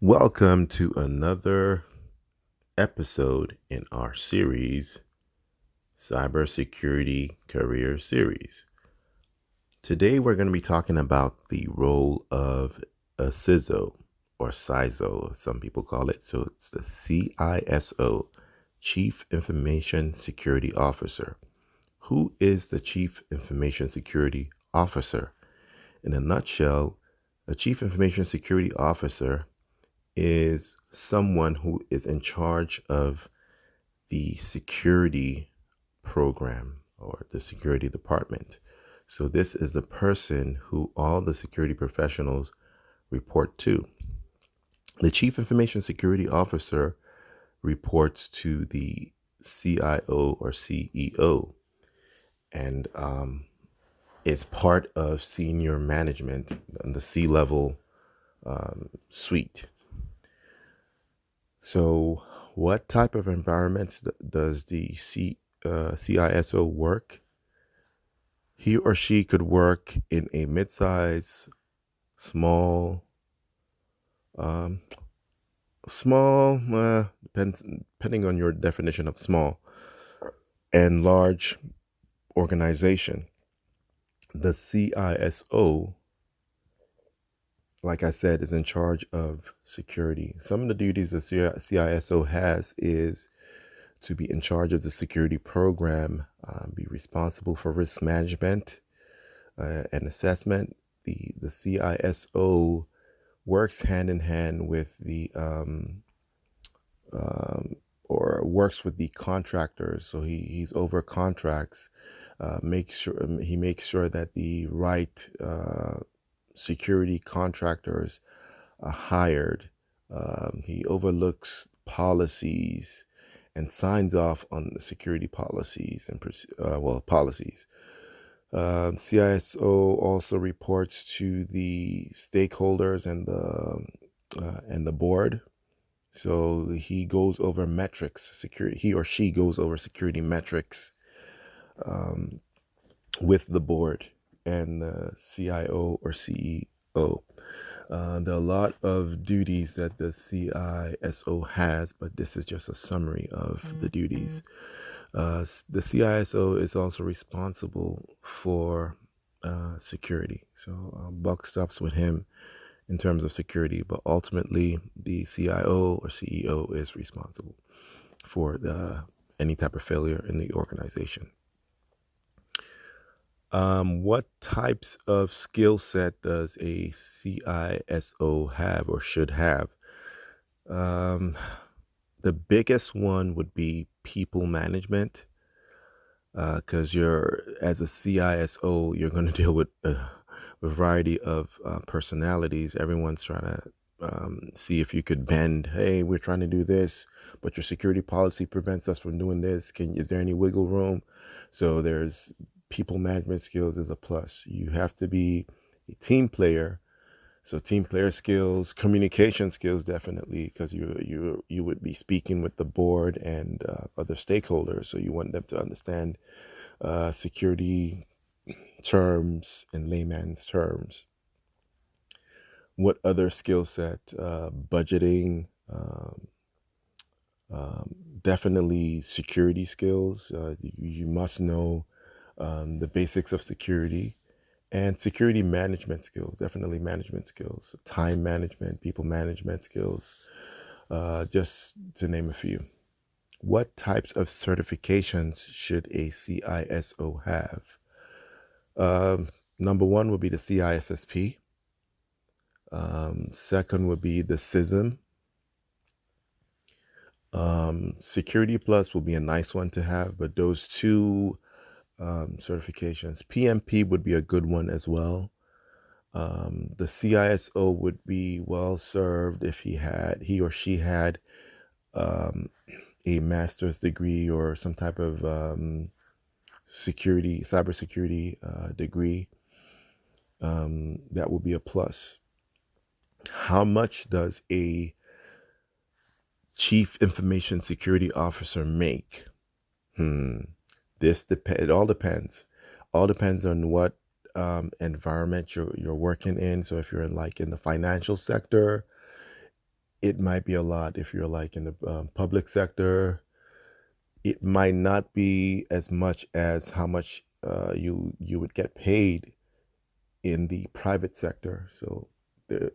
Welcome to another episode in our series, Cybersecurity Career Series. Today we're going to be talking about the role of a CISO or CISO, as some people call it. So it's the CISO, Chief Information Security Officer. Who is the Chief Information Security Officer? In a nutshell, a Chief Information Security Officer is someone who is in charge of the security program or the security department. So this is the person who all the security professionals report to. The Chief Information Security Officer reports to the CIO or CEO and is part of senior management and the C-level suite. So what type of environments does the CISO work? He or she could work in a mid-size, small, depending on your definition of small, and large organization. The CISO, like I said, is in charge of security. Some of the duties the CISO has is to be in charge of the security program, be responsible for risk management and assessment. The CISO works hand in hand with or works with the contractors. So he's over contracts, makes sure that the right security contractors are hired. He overlooks policies and signs off on the security policies and policies. CISO also reports to the stakeholders and the board. So he goes over metrics, security. He or she goes over security metrics with the board and the CIO or CEO. There are a lot of duties that the CISO has, but this is just a summary of the duties. The CISO is also responsible for security. So buck stops with him in terms of security, but ultimately the CIO or CEO is responsible for any type of failure in the organization. What types of skill set does a CISO have or should have? The biggest one would be people management, because as a CISO, you're going to deal with a variety of personalities. Everyone's trying to see if you could bend. Hey, we're trying to do this, but your security policy prevents us from doing this. Is there any wiggle room? So there's people management skills is a plus. You have to be a team player. So team player skills, communication skills, definitely, because you would be speaking with the board and other stakeholders. So you want them to understand security terms in layman's terms. What other skill set? Budgeting, definitely security skills. You must know the basics of security. And security management skills, definitely management skills, time management, people management skills, just to name a few. What types of certifications should a CISO have? Number one would be the CISSP. Second would be the CISM. Security Plus will be a nice one to have, but those two certifications. PMP would be a good one as well. The CISO would be well served if he or she had a master's degree or some type of cybersecurity degree. That would be a plus. How much does a Chief Information Security Officer make? It all depends. All depends on what environment you're working in. So if you're in the financial sector, it might be a lot if you're like in the public sector. It might not be as much as how much you would get paid in the private sector. So the,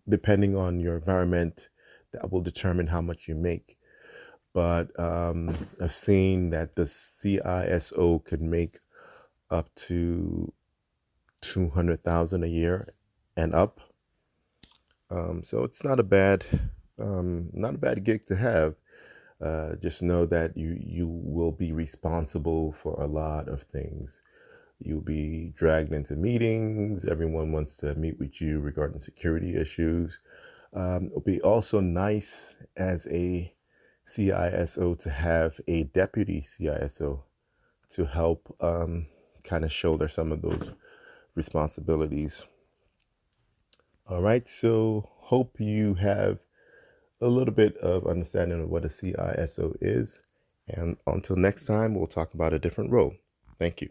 depending on your environment, that will determine how much you make. But I've seen that the CISO could make up to 200,000 a year and up. So it's not a bad gig to have. Just know that you will be responsible for a lot of things. You'll be dragged into meetings. Everyone wants to meet with you regarding security issues. It'll be also nice as a CISO to have a deputy CISO to help kind of shoulder some of those responsibilities. All right, so hope you have a little bit of understanding of what a CISO is. And until next time, we'll talk about a different role. Thank you.